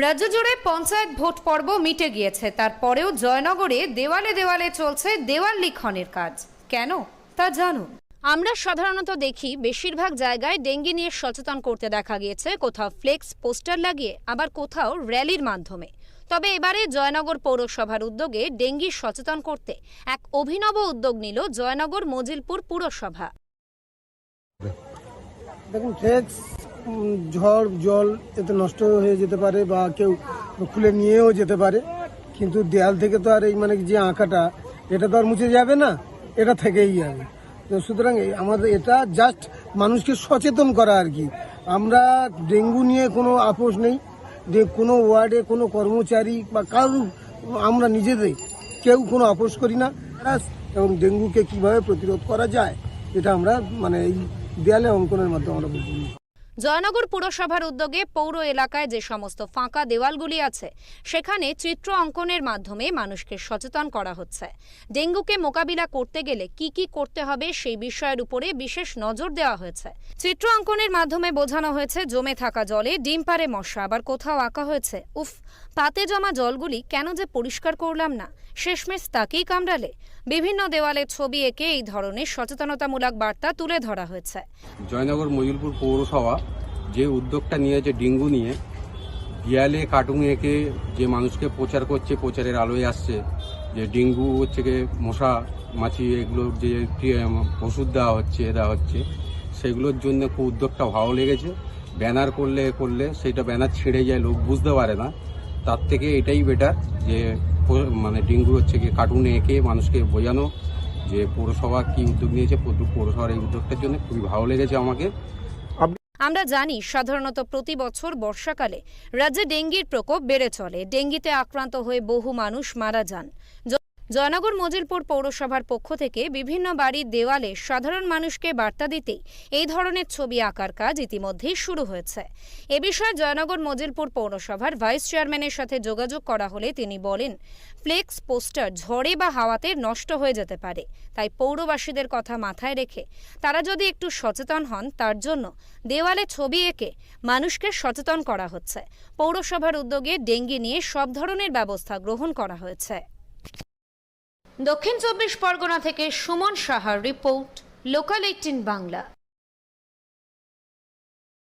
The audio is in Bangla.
রাজ্য জুড়ে পঞ্চায়েত ভোট পর্ব মিটে গিয়েছে, তারপরেও জয়নগরে দেওয়ালে দেওয়ালে চলছে দেওয়াল লিখনের কাজ। কেন তা জানুন। আমরা সাধারণত দেখি বেশিরভাগ জায়গায় ডেঙ্গি নিয়ে সচেতন করতে দেখা গিয়েছে, কোথাও ফ্লেক্স পোস্টার লাগিয়ে, আবার কোথাও র্যালির মাধ্যমে। তবে এবারে জয়নগর পৌরসভার উদ্যোগে ডেঙ্গি সচেতন করতে এক অভিনব উদ্যোগ নিল জয়নগর মজিলপুর পুরসভা। দেখুন, ফ্লেক্স ঝড় জল এতে নষ্ট হয়ে যেতে পারে বা কেউ খুলে নিয়েও যেতে পারে, কিন্তু দেয়াল থেকে তো আর এই যে আঁকাটা এটা তো আর মুছে যাবে না, এটা থেকেই যাবে। তো সুতরাং আমাদের এটা জাস্ট মানুষকে সচেতন করা আর কি। আমরা ডেঙ্গু নিয়ে কোনো আপোষ নেই, যে কোনো ওয়ার্ডে কোনো কর্মচারী বা কারো আমরা নিজেদের কেউ কোনো আপোষ করি না। এবং ডেঙ্গুকে কিভাবে প্রতিরোধ করা যায় এটা আমরা এই দেয়ালে অঙ্কনের মাধ্যমে আমরা বলবো। জয়নগর পুরসভার উদ্যোগে পৌর এলাকায় যে সমস্ত ফাঁকা দেওয়ালগুলি আছে সেখানে চিত্র অঙ্কনের মাধ্যমে মানুষকে সচেতন করা হচ্ছে। ডেঙ্গুকে মোকাবিলা করতে গেলে কি কি করতে হবে সেই বিষয়ের উপরে বিশেষ নজর দেওয়া হয়েছে। চিত্র অঙ্কনের মাধ্যমে বোঝানো হয়েছে জমে থাকা জলে ডিম পাড়ে মশা, আবার কোথাও আঁকা হয়েছে উফ, পাতে জমা জলগুলি কেন যে পরিষ্কার করলাম না, শেষমেশ তাকেই কামড়ালে। বিভিন্ন দেওয়ালে ছবি এঁকে এই ধরনের সচেতনতামূলক বার্তা তুলে ধরা হয়েছে। জয়নগর মজিলপুর পৌরসভা যে উদ্যোগটা নিয়েছে ডেঙ্গু নিয়ে, দেয়ালে কার্টুন এঁকে যে মানুষকে প্রচার করছে, প্রচারের আলোয় আসছে যে ডেঙ্গু হচ্ছে গিয়ে মশা মাছি এগুলোর যে ওষুধ দেওয়া হচ্ছে সেগুলোর জন্য খুব উদ্যোগটা ভালো লেগেছে। ব্যানার করলে সেইটা ব্যানার ছেড়ে যায়, লোক বুঝতে পারে না। তার থেকে এটাই বেটার যে ডেঙ্গু হচ্ছে গিয়ে কার্টুনে এঁকে মানুষকে বোঝানো যে পৌরসভা কি উদ্যোগ নিয়েছে। পৌরসভার এই উদ্যোগটার জন্য খুবই ভালো লেগেছে আমাকে। আমরা জানি সাধারণত প্রতি বছর বর্ষাকালে রাজ্যে ডেঙ্গির প্রকোপ বেড়ে চলে। ডেঙ্গিতে আক্রান্ত হয়ে বহু মানুষ মারা যান। জয়নগর মজিলপুর পৌরসভার পক্ষ থেকে বিভিন্ন বাড়ির দেওয়ালে সাধারণ মানুষকে বার্তা দিতেই এই ধরনের ছবি আঁকার কাজ ইতিমধ্যেই শুরু হয়েছে। এ বিষয়ে জয়নগর মজিলপুর পৌরসভার ভাইস চেয়ারম্যানের সাথে যোগাযোগ করা হলে তিনি বলেন, ফ্লেক্স পোস্টার ঝড়ে বা হাওয়াতে নষ্ট হয়ে যেতে পারে, তাই পৌরবাসীদের কথা মাথায় রেখে তারা যদি একটু সচেতন হন, তার জন্য দেওয়ালে ছবি এঁকে মানুষকে সচেতন করা হচ্ছে। পৌরসভার উদ্যোগে ডেঙ্গি নিয়ে সব ধরনের ব্যবস্থা গ্রহণ করা হয়েছে। দক্ষিণ 24 পরগনা থেকে সুমন সাহার রিপোর্ট, লোকাল 18 বাংলা।